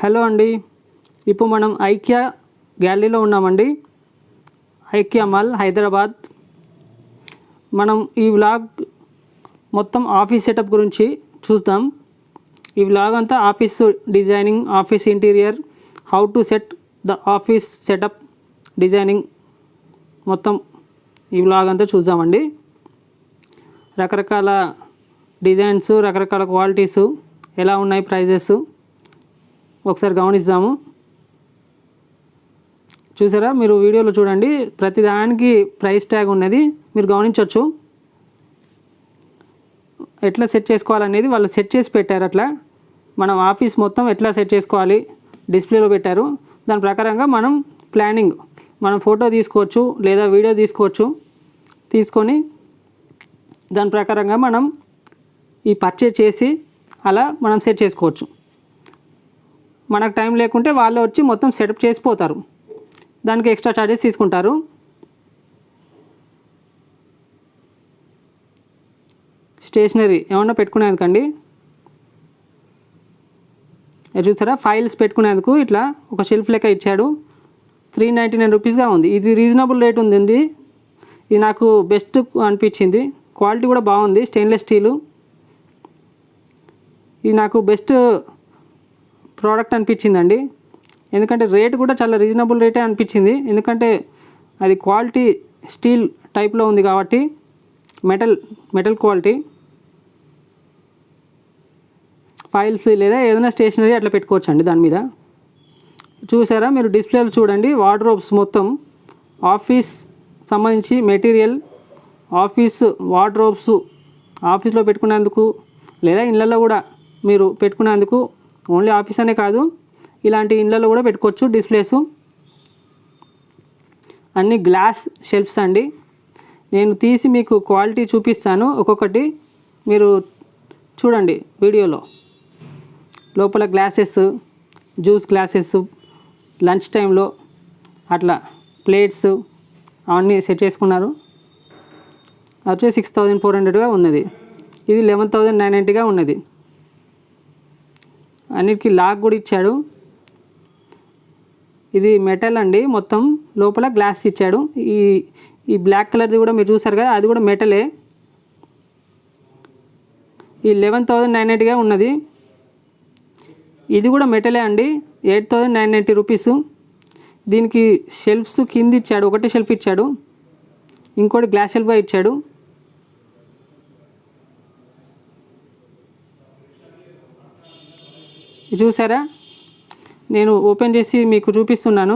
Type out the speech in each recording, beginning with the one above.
Hello అండి. ఇప్పుడు మనం ఐకియా గ్యాలరీలో ఉన్నామండి. IKEA mall Hyderabad. మనం ఈ వ్లాగ్ మొత్తం ఆఫీస్ సెటప్ గురించి చూద్దాం. ఈ వ్లాగ్ అంతా office designing, office interior, how to set the office setup, designing మొత్తం ఈ వ్లాగ్ అంతా చూద్దామండి. రకరకాల డిజైన్స్, రకరకాల క్వాలిటీసు ఎలా ఉన్నాయి, ప్రైజెస్ ఒకసారి గమనిద్దాము. చూసారా, మీరు వీడియోలో చూడండి, ప్రతిదానికి ప్రైస్ ట్యాగ్ ఉన్నది, మీరు గమనించవచ్చు. ఎట్లా సెట్ చేసుకోవాలనేది వాళ్ళు సెట్ చేసి పెట్టారు. అట్లా మనం ఆఫీస్ మొత్తం ఎట్లా సెట్ చేసుకోవాలి డిస్ప్లేలో పెట్టారు. దాని ప్రకారంగా మనం ప్లానింగ్, మనం ఫోటో తీసుకోవచ్చు లేదా వీడియో తీసుకోవచ్చు. తీసుకొని దాని ప్రకారంగా మనం ఈ పర్చేజ్ చేసి అలా మనం సెట్ చేసుకోవచ్చు. మనకు టైం లేకుంటే వాళ్ళు వచ్చి మొత్తం సెటప్ చేసిపోతారు. దానికి ఎక్స్ట్రా ఛార్జెస్ తీసుకుంటారు. స్టేషనరీ ఏమన్నా పెట్టుకునేందుకండి. చూసారా, ఫైల్స్ పెట్టుకునేందుకు ఇట్లా ఒక షెల్ఫ్ లెక్క ఇచ్చాడు. 399 రూపీస్గా ఉంది. ఇది రీజనబుల్ రేట్ ఉందండి. ఇది నాకు బెస్ట్ అనిపించింది. క్వాలిటీ కూడా బాగుంది, స్టెయిన్లెస్ స్టీలు. ఇది నాకు బెస్ట్ ప్రోడక్ట్ అనిపించిందండి. ఎందుకంటే రేట్ కూడా చాలా రీజనబుల్ రేటే అనిపించింది. ఎందుకంటే అది క్వాలిటీ స్టీల్ టైప్లో ఉంది కాబట్టి, మెటల్ క్వాలిటీ. ఫైల్స్ లేదా ఏదైనా స్టేషనరీ అట్లా పెట్టుకోవచ్చు అండి దాని మీద. చూసారా, మీరు డిస్ప్లేలో చూడండి, వార్డ్రోబ్స్ మొత్తం ఆఫీస్ సంబంధించి మెటీరియల్, ఆఫీస్ వార్డ్రోబ్స్ ఆఫీస్లో పెట్టుకునేందుకు లేదా ఇళ్ళల్లో కూడా మీరు పెట్టుకునేందుకు. ఓన్లీ ఆఫీస్ అనే కాదు, ఇలాంటి ఇళ్ళల్లో కూడా పెట్టుకోవచ్చు డిస్ప్లేస్. అన్ని గ్లాస్ షెల్ఫ్స్ అండి. నేను తీసి మీకు క్వాలిటీ చూపిస్తాను ఒక్కొక్కటి, మీరు చూడండి వీడియోలో. లోపల గ్లాసెస్, జ్యూస్ గ్లాసెస్, లంచ్ టైంలో అట్లా ప్లేట్స్ అవన్నీ సెట్ చేసుకున్నారు. అది వచ్చి 6400గా ఉన్నది. ఇది 11,990గా ఉన్నది. అన్నిటికీ లాక్ కూడా ఇచ్చాడు. ఇది మెటల్ అండి, మొత్తం లోపల గ్లాస్ ఇచ్చాడు. ఈ బ్లాక్ కలర్ది కూడా మీరు చూసారు కదా, అది కూడా మెటలే. ఈ 11,990గా ఉన్నది. ఇది కూడా మెటలే అండి, 8,990 రూపీస్. దీనికి షెల్ఫ్స్ కింద ఇచ్చాడు, ఒకటే షెల్ఫ్ ఇచ్చాడు, ఇంకోటి గ్లాస్ షెల్ఫ్గా ఇచ్చాడు. చూసారా, నేను ఓపెన్ చేసి మీకు చూపిస్తున్నాను.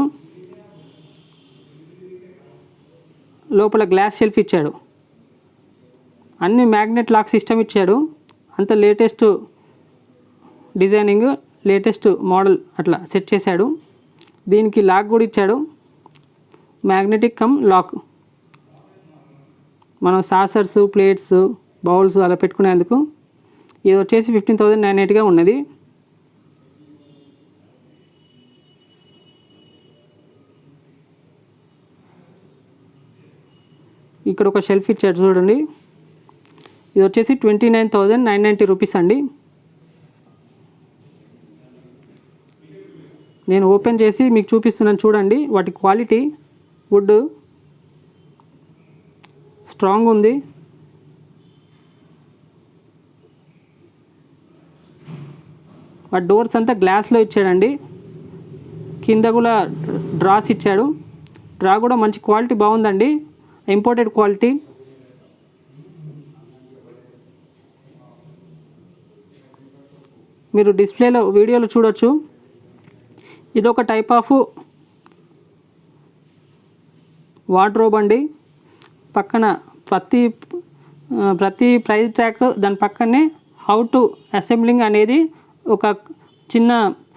లోపల గ్లాస్ షెల్ఫ్ ఇచ్చాడు, అన్ని మ్యాగ్నెట్ లాక్ సిస్టమ్ ఇచ్చాడు. అంత లేటెస్ట్ డిజైనింగ్, లేటెస్ట్ మోడల్ అట్లా సెట్ చేశాడు. దీనికి లాక్ కూడా ఇచ్చాడు, మ్యాగ్నెటిక్ కమ్ లాక్. మనం సాసర్స్, ప్లేట్స్, బౌల్స్ అలా పెట్టుకునేందుకు. ఇది వచ్చేసి 15,990గా ఉన్నది. ఇక్కడ ఒక షెల్ఫ్ ఇచ్చాడు చూడండి. ఇది వచ్చేసి 29,990 రూపీస్ అండి. నేను ఓపెన్ చేసి మీకు చూపిస్తున్నాను చూడండి. వాటి క్వాలిటీ, వుడ్ స్ట్రాంగ్ ఉంది. ఆ డోర్స్ అంతా గ్లాస్లో ఇచ్చాడండి. కింద కూడా డ్రాస్ ఇచ్చాడు. డ్రా కూడా మంచి క్వాలిటీ బాగుందండి, ఇంపోర్టెడ్ క్వాలిటీ. మీరు డిస్ప్లేలో వీడియోలో చూడొచ్చు. ఇదొక టైప్ ఆఫ్ వార్డ్రోబ్ అండి. పక్కన ప్రతి ప్రైస్ ట్యాగ్ దాని పక్కనే హౌ టు అసెంబ్లింగ్ అనేది ఒక చిన్న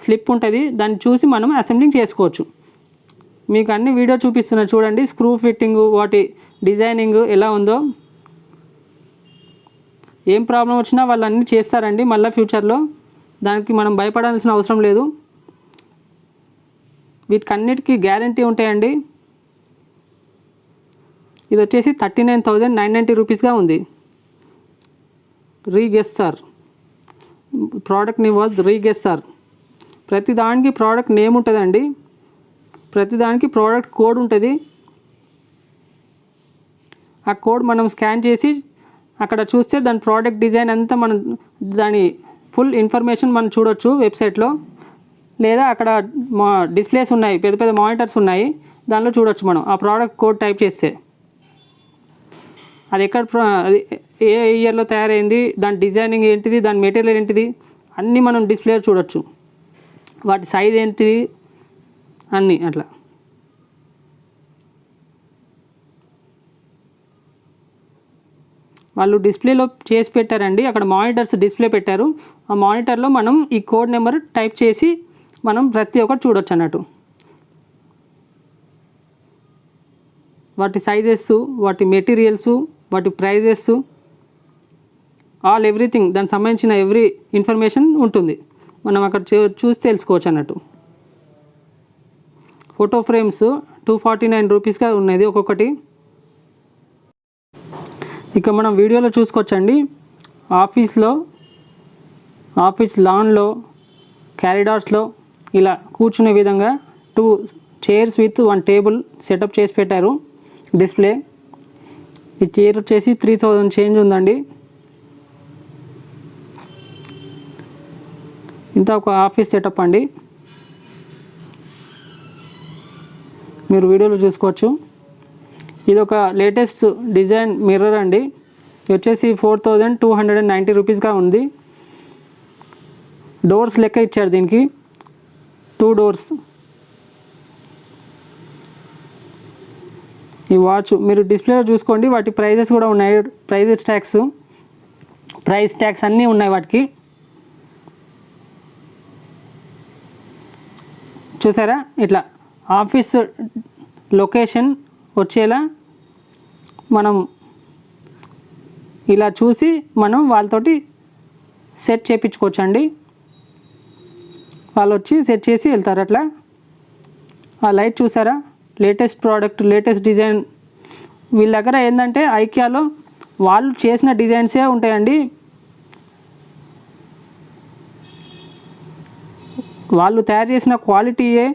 స్లిప్ ఉంటుంది. దాన్ని చూసి మనం అసెంబ్లింగ్ చేసుకోవచ్చు. మీకు అన్ని వీడియో చూపిస్తున్నా చూడండి. స్క్రూ ఫిట్టింగు, వాటి డిజైనింగ్ ఎలా ఉందో. ఏం ప్రాబ్లం వచ్చినా వాళ్ళు అన్నీ చేస్తారండి మళ్ళీ ఫ్యూచర్లో. దానికి మనం భయపడాల్సిన అవసరం లేదు. వీటికన్నిటికీ గ్యారంటీ ఉంటాయండి. ఇది వచ్చేసి 39,990 రూపీస్గా ఉంది. రీగెస్ సార్, ప్రోడక్ట్ నేమ్ వాజ్ రీగెస్ సార్. ప్రతి దానికి ప్రోడక్ట్ నేమ్ ఉంటుందండి, ప్రతి దానికి ప్రోడక్ట్ కోడ్ ఉంటుంది. ఆ కోడ్ మనం స్కాన్ చేసి అక్కడ చూస్తే దాని ప్రోడక్ట్ డిజైన్ అంతా మనం దాని ఫుల్ ఇన్ఫర్మేషన్ మనం చూడొచ్చు వెబ్సైట్లో, లేదా అక్కడ డిస్ప్లేస్ ఉన్నాయి, పెద్ద పెద్ద మానిటర్స్ ఉన్నాయి, దానిలో చూడొచ్చు మనం ఆ ప్రోడక్ట్ కోడ్ టైప్ చేస్తే. అది అది ఏ ఇయర్లో తయారైంది, దాని డిజైనింగ్ ఏంటిది, దాని మెటీరియల్ ఏంటిది అన్నీ మనం డిస్ప్లేలో చూడొచ్చు, వాటి సైజ్ ఏంటిది అన్నీ అట్లా. వాళ్ళు డిస్ప్లేలో చేసి పెట్టారండి, అక్కడ మానిటర్స్ డిస్ప్లే పెట్టారు. ఆ మానిటర్లో మనం ఈ కోడ్ నెంబర్ టైప్ చేసి మనం ప్రతి ఒక్కటి చూడొచ్చు అన్నట్టు. వాటి సైజెస్, వాటి మెటీరియల్స్, వాటి ప్రైజెస్, ఆల్ ఎవ్రీథింగ్ దానికి సంబంధించిన ఎవ్రీ ఇన్ఫర్మేషన్ ఉంటుంది, మనం అక్కడ చూసి తెలుసుకోవచ్చు అన్నట్టు. ఫోటో ఫ్రేమ్స్ 249 రూపీస్గా ఉన్నది ఒక్కొక్కటి. ఇక మనం వీడియోలో చూసుకోవచ్చండి, ఆఫీస్ లాన్లో, క్యారిడార్స్లో ఇలా కూర్చునే విధంగా 2 చైర్స్ విత్ 1 టేబుల్ సెటప్ చేసి పెట్టారు డిస్ప్లే. ఈ చైర్ వచ్చేసి 3000 చేంజ్ ఉందండి. ఇంత ఒక ఆఫీస్ సెటప్ అండి, మీరు వీడియోలో చూసుకోవచ్చు. ఇది ఒక లేటెస్ట్ డిజైన్ మిర్రర్ అండి, ఇది వచ్చేసి 4290 రూపీస్గా ఉంది. డోర్స్ లెక్క ఇచ్చారు దీనికి, 2 డోర్స్. ఈ వాచ్ మీరు డిస్ప్లేలో చూసుకోండి, వాటి ప్రైజెస్ కూడా ఉన్నాయి, ప్రైస్ ట్యాక్స్ అన్నీ ఉన్నాయి వాటికి. చూసారా, ఇట్లా ఆఫీస్ లొకేషన్ వచ్చేలా మనం ఇలా చూసి మనం వాళ్ళతోటి సెట్ చేయించుకోవచ్చు అండి. వాళ్ళు వచ్చి సెట్ చేసి వెళ్తారు అట్లా. ఆ లైట్ చూసారా, లేటెస్ట్ ప్రోడక్ట్, లేటెస్ట్ డిజైన్. వీళ్ళ దగ్గర ఏంటంటే ఐకియాలో వాళ్ళు చేసిన డిజైన్సే ఉంటాయండి, వాళ్ళు తయారు చేసిన క్వాలిటీయే,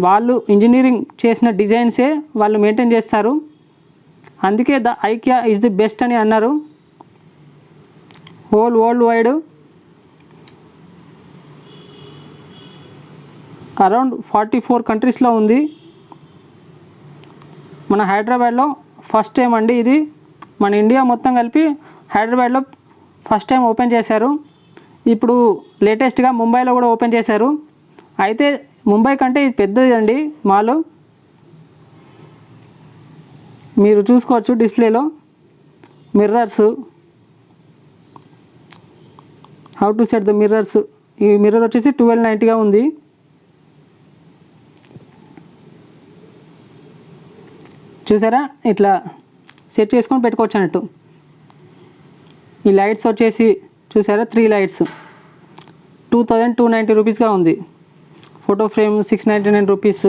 వాళ్ళు ఇంజనీరింగ్ చేసిన డిజైన్సే వాళ్ళు మెయింటైన్ చేస్తారు. అందుకే the IKEA is the best అని అన్నారు హోల్ వరల్డ్ వైడ్. అరౌండ్ 44 కంట్రీస్లో ఉంది. మన హైదరాబాద్లో ఫస్ట్ టైం అండి ఇది, మన ఇండియా మొత్తం కలిపి హైదరాబాద్లో ఫస్ట్ టైం ఓపెన్ చేశారు. ఇప్పుడు లేటెస్ట్గా ముంబైలో కూడా ఓపెన్ చేశారు. అయితే ముంబై కంటే ఇది పెద్దది అండి మాల్, మీరు చూసుకోవచ్చు డిస్ప్లేలో. Mirrors, how to set the mirrors. ఈ మిర్రర్ వచ్చేసి 1290గా ఉంది. చూసారా, ఇట్లా సెట్ చేసుకొని పెట్టుకోవచ్చు అన్నట్టు. ఈ లైట్స్ వచ్చేసి చూసారా, 3 లైట్స్ 2290 రూపీస్గా ఉంది. Photo frame 699 rupees.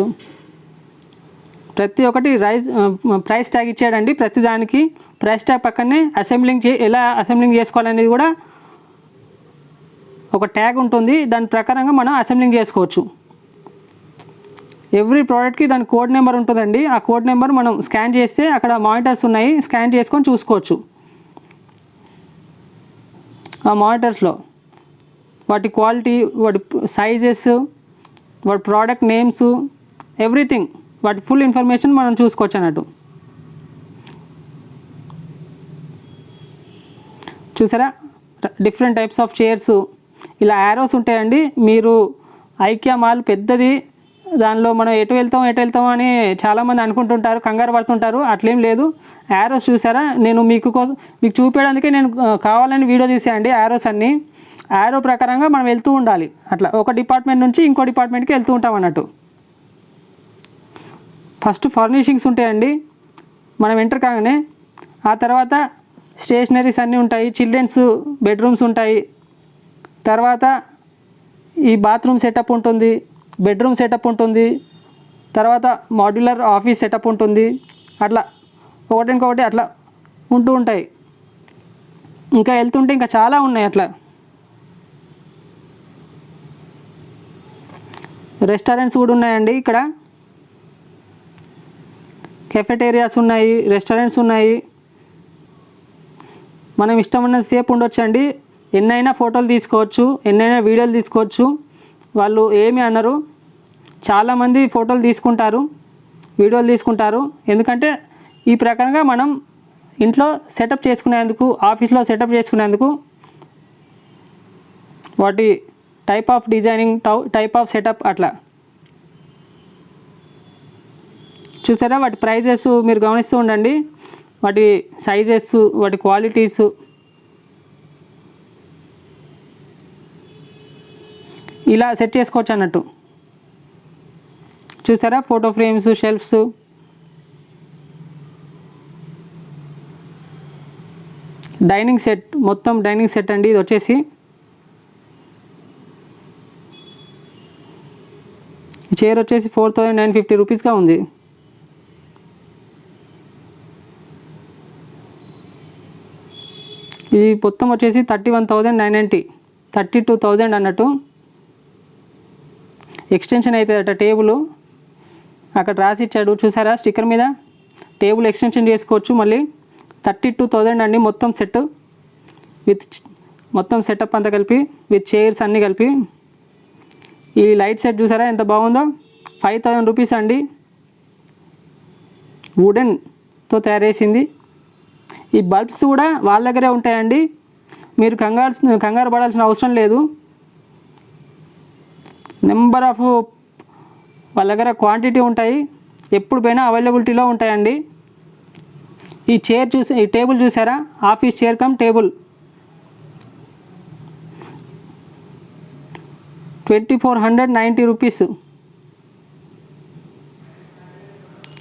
ప్రతి ఒక్కటి ప్రైస్ ట్యాగ్ ఇచ్చాడండి, ప్రతి దానికి ప్రైస్ ట్యాగ్ పక్కనే ఎలా అసెంబ్లింగ్ చేసుకోవాలనేది కూడా ఒక ట్యాగ్ ఉంటుంది, దాని ప్రకారంగా మనం అసెంబ్లింగ్ చేసుకోవచ్చు. ఎవ్రీ ప్రోడక్ట్కి దాని కోడ్ నెంబర్ ఉంటుందండి. ఆ కోడ్ నెంబర్ మనం స్కాన్ చేస్తే అక్కడ మానిటర్స్ ఉన్నాయి, స్కాన్ చేసుకొని చూసుకోవచ్చు. ఆ మానిటర్స్లో వాటి క్వాలిటీ, వాటి సైజెస్, వాటి ప్రోడక్ట్ నేమ్స్, ఎవ్రీథింగ్, వాటి ఫుల్ ఇన్ఫర్మేషన్ మనం చూసుకోవచ్చు అన్నట్టు. చూసారా, డిఫరెంట్ టైప్స్ ఆఫ్ చైర్స్, ఇలా యారోస్ ఉంటాయండి. మీరు ఐకియా మాల్ పెద్దది, దానిలో మనం ఎటు వెళ్తాం అని చాలామంది అనుకుంటుంటారు, కంగారు పడుతుంటారు. అట్లేం లేదు. యారోస్ చూసారా, నేను మీకు చూపించడానికే నేను కావాలని వీడియో తీసానండి. యారోస్ అన్నీ యారో ప్రకారంగా మనం వెళ్తూ ఉండాలి, అట్లా ఒక డిపార్ట్మెంట్ నుంచి ఇంకో డిపార్ట్మెంట్కి వెళ్తూ ఉంటాం అన్నట్టు. ఫస్ట్ ఫర్నిషింగ్స్ ఉంటాయండి మనం ఎంటర్ కాగానే. ఆ తర్వాత స్టేషనరీస్ అన్నీ ఉంటాయి, చిల్డ్రన్స్ బెడ్రూమ్స్ ఉంటాయి, తర్వాత ఈ బాత్రూమ్ సెటప్ ఉంటుంది, బెడ్రూమ్ సెటప్ ఉంటుంది, తర్వాత మాడ్యులర్ ఆఫీస్ సెటప్ ఉంటుంది. అట్లా ఒకటికొకటి అట్లా ఉంటూ ఉంటాయి. ఇంకా వెళ్తుంటే ఇంకా చాలా ఉన్నాయి అట్లా. రెస్టారెంట్స్ కూడా ఉన్నాయండి ఇక్కడ. కెఫెటేరియాస్ ఉన్నాయి, రెస్టారెంట్స్ ఉన్నాయి. మనం ఇష్టం ఉన్నంత సేపు ఉండొచ్చు అండి. ఎన్నైనా ఫోటోలు తీసుకోవచ్చు, ఎన్నైనా వీడియోలు తీసుకోవచ్చు. వాళ్ళు ఏమి అనరు. చాలామంది ఫోటోలు తీసుకుంటారు, వీడియోలు తీసుకుంటారు. ఎందుకంటే ఈ ప్రకారంగా మనం ఇంట్లో సెటప్ చేసుకునేందుకు, ఆఫీస్లో సెటప్ చేసుకునేందుకు వాటి type of designing, type of setup అట్లా చూసారా. వాటి ప్రైజెస్ మీరు గమనిస్తూ ఉండండి, వాటి సైజెస్, వాటి క్వాలిటీస్. ఇలా సెట్ చేసుకోవచ్చు అన్నట్టు. చూసారా photo frames, shelves. Dining set, మొత్తం డైనింగ్ సెట్ అండి ఇది వచ్చేసి. చైర్ వచ్చేసి 4950 రూపీస్గా ఉంది. ఇది మొత్తం వచ్చేసి 31,990, 32,000 అన్నట్టు. ఎక్స్టెన్షన్ అవుతుంది అట టేబుల్, అక్కడ రాసి ఇచ్చాడు చూసారా స్టిక్కర్ మీద. టేబుల్ ఎక్స్టెన్షన్ చేసుకోవచ్చు మళ్ళీ. 32,000 అండి మొత్తం సెట్, విత్ మొత్తం సెటప్ అంతా కలిపి, విత్ చైర్స్ అన్నీ కలిపి. ఈ లైట్ సెట్ చూసారా ఎంత బాగుందో, 5,000 రూపీస్ అండి. వుడెన్తో తయారు చేసింది. ఈ బల్బ్స్ కూడా వాళ్ళ దగ్గరే ఉంటాయండి, మీరు కంగారు పడాల్సిన అవసరం లేదు. నెంబర్ ఆఫ్ వాళ్ళ దగ్గర క్వాంటిటీ ఉంటాయి, ఎప్పుడు పోయినా అవైలబిలిటీలో ఉంటాయండి. ఈ చైర్ ఈ టేబుల్ చూసారా, office chair come table, 2490 rupees.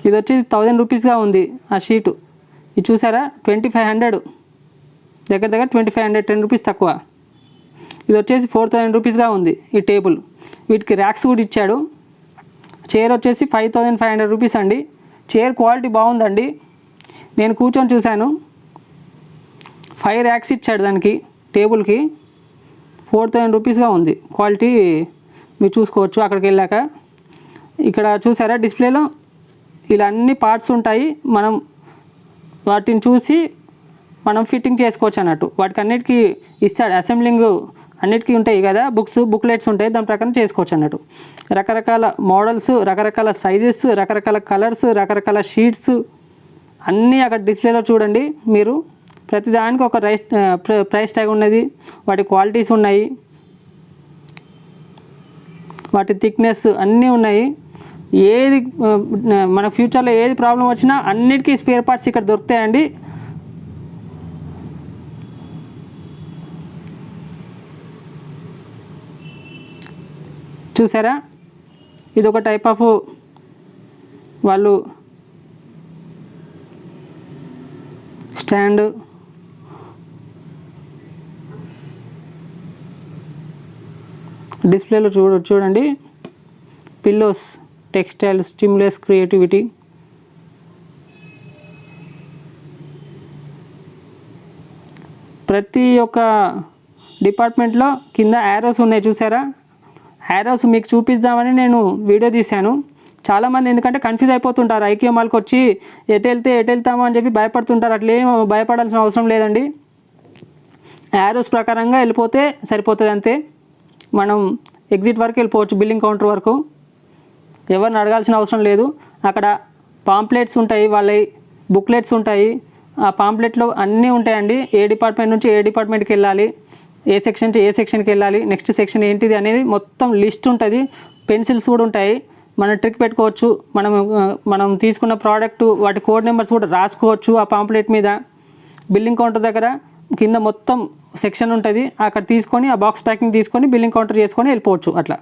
ఇది వచ్చి 1000 రూపీస్గా ఉంది ఆ షీటు. ఇది చూసారా 2500, దగ్గర 2510 రూపీస్ తక్కువ. ఇది వచ్చేసి 4000 రూపీస్గా ఉంది ఈ టేబుల్. వీటికి ర్యాక్స్ కూడా ఇచ్చాడు. చైర్ వచ్చేసి 5500 రూపీస్ అండి. చైర్ క్వాలిటీ బాగుందండి, నేను కూర్చొని చూశాను. 5 ర్యాక్స్ ఇచ్చాడు దానికి, టేబుల్కి. 4000 రూపీస్గా ఉంది. క్వాలిటీ మీరు చూసుకోవచ్చు అక్కడికి వెళ్ళాక. ఇక్కడ చూసారా డిస్ప్లేలో ఇలా అన్ని పార్ట్స్ ఉంటాయి, మనం వాటిని చూసి మనం ఫిట్టింగ్ చేసుకోవచ్చు అన్నట్టు. వాటికి అన్నిటికీ ఇస్తాడు, అసెంబ్లింగ్ అన్నిటికీ ఉంటాయి కదా, బుక్లెట్స్ ఉంటాయి, దాని ప్రకారం చేసుకోవచ్చు అన్నట్టు. రకరకాల మోడల్స్, రకరకాల సైజెస్, రకరకాల కలర్స్, రకరకాల షీట్స్ అన్నీ అక్కడ డిస్ప్లేలో చూడండి మీరు. ప్రతిదానికి ఒక ప్రైస్ ట్యాగ్ ఉన్నది, వాటి క్వాలిటీస్ ఉన్నాయి, వాటి థిక్నెస్ అన్నీ ఉన్నాయి. ఏది మన ఫ్యూచర్లో ఏది ప్రాబ్లం వచ్చినా అన్నిటికీ స్పేర్ పార్ట్స్ ఇక్కడ దొరుకుతాయండి. చూసారా ఇది ఒక టైప్ ఆఫ్ వాళ్ళు స్టాండ్. డిస్ప్లేలో చూడండి, పిల్లోస్, టెక్స్టైల్, స్టిమ్యులస్ క్రియేటివిటీ. ప్రతి ఒక్క డిపార్ట్మెంట్లో కింద యారోస్ ఉన్నాయి చూసారా. యారోస్ మీకు చూపిద్దామని నేను వీడియో తీశాను. చాలామంది ఎందుకంటే కన్ఫ్యూజ్ అయిపోతుంటారు, ఐక్యూ మాల్కి వచ్చి ఎటు వెళ్తామో అని చెప్పి భయపడుతుంటారు. అట్లేం భయపడాల్సిన అవసరం లేదండి. యారోస్ ప్రకారంగా వెళ్ళిపోతే సరిపోతుంది అంతే. మనం ఎగ్జిట్ వరకు వెళ్ళిపోవచ్చు, బిల్లింగ్ కౌంటర్ వరకు. ఎవరిని అడగాల్సిన అవసరం లేదు. అక్కడ పాంప్లెట్స్ ఉంటాయి, వాళ్ళ బుక్లెట్స్ ఉంటాయి. ఆ పాంప్లెట్లో అన్నీ ఉంటాయండి, ఏ డిపార్ట్మెంట్ నుంచి ఏ డిపార్ట్మెంట్కి వెళ్ళాలి, ఏ సెక్షన్ నుంచి ఏ సెక్షన్కి వెళ్ళాలి, నెక్స్ట్ సెక్షన్ ఏంటిది అనేది మొత్తం లిస్ట్ ఉంటుంది. పెన్సిల్స్ కూడా ఉంటాయి, మనం ట్రిక్ పెట్టుకోవచ్చు. మనం తీసుకున్న ప్రోడక్ట్ వాటి కోడ్ నెంబర్స్ కూడా రాసుకోవచ్చు ఆ పాంప్లెట్ మీద. బిల్లింగ్ కౌంటర్ దగ్గర కింద మొత్తం సెక్షన్ ఉంటుంది, అక్కడ తీసుకొని ఆ బాక్స్ ప్యాకింగ్ తీసుకొని బిల్లింగ్ కౌంటర్ చేసుకొని వెళ్ళిపోవచ్చు. అట్లా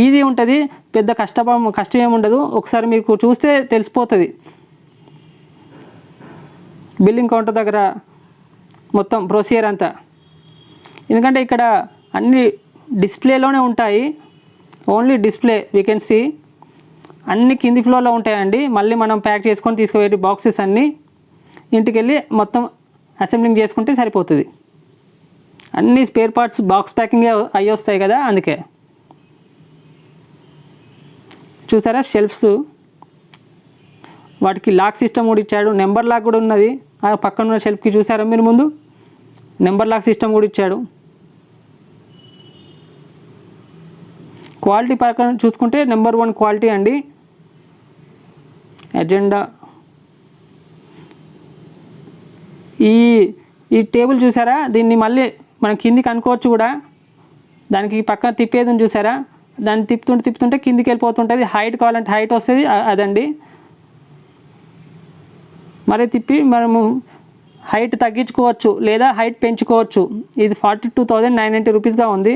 ఈజీ ఉంటుంది, పెద్ద కష్టం ఏమి ఉండదు. ఒకసారి మీకు చూస్తే తెలిసిపోతుంది. బిల్లింగ్ కౌంటర్ దగ్గర మొత్తం ప్రొసీజర్ అంతా, ఎందుకంటే ఇక్కడ అన్ని డిస్ప్లేలోనే ఉంటాయి. Only display we can see. అన్ని కింది ఫ్లోర్లో ఉంటాయండి. మళ్ళీ మనం ప్యాక్ చేసుకొని తీసుకుపోయే బాక్సెస్ అన్నీ ఇంటికి వెళ్ళి మొత్తం అసెంబ్లింగ్ చేసుకుంటే సరిపోతుంది. అన్ని స్పేర్ పార్ట్స్ బాక్స్ ప్యాకింగ్ అయ్యి వస్తాయి కదా, అందుకే. చూసారా షెల్ఫ్స్, వాటికి లాక్ సిస్టమ్ కూడా ఇచ్చాడు, నెంబర్ లాక్ కూడా ఉన్నది. ఆ పక్కన ఉన్న షెల్ఫ్కి చూసారా మీరు ముందు నెంబర్ లాక్ సిస్టమ్ కూడా ఇచ్చాడు. క్వాలిటీ ప్రకారం చూసుకుంటే నెంబర్ 1 క్వాలిటీ అండి. ఎజెండా ఈ టేబుల్ చూసారా, దీన్ని మళ్ళీ మనం కిందికి అనుకోవచ్చు కూడా. దానికి పక్కన తిప్పేది చూసారా, దాన్ని తిప్పుతుంటే కిందికి వెళ్ళిపోతుంటుంది. హైట్ కావాలంటే హైట్ వస్తుంది, అదండి. మరి తిప్పి మనము హైట్ తగ్గించుకోవచ్చు లేదా హైట్ పెంచుకోవచ్చు. ఇది 42,990 రూపీస్గా ఉంది.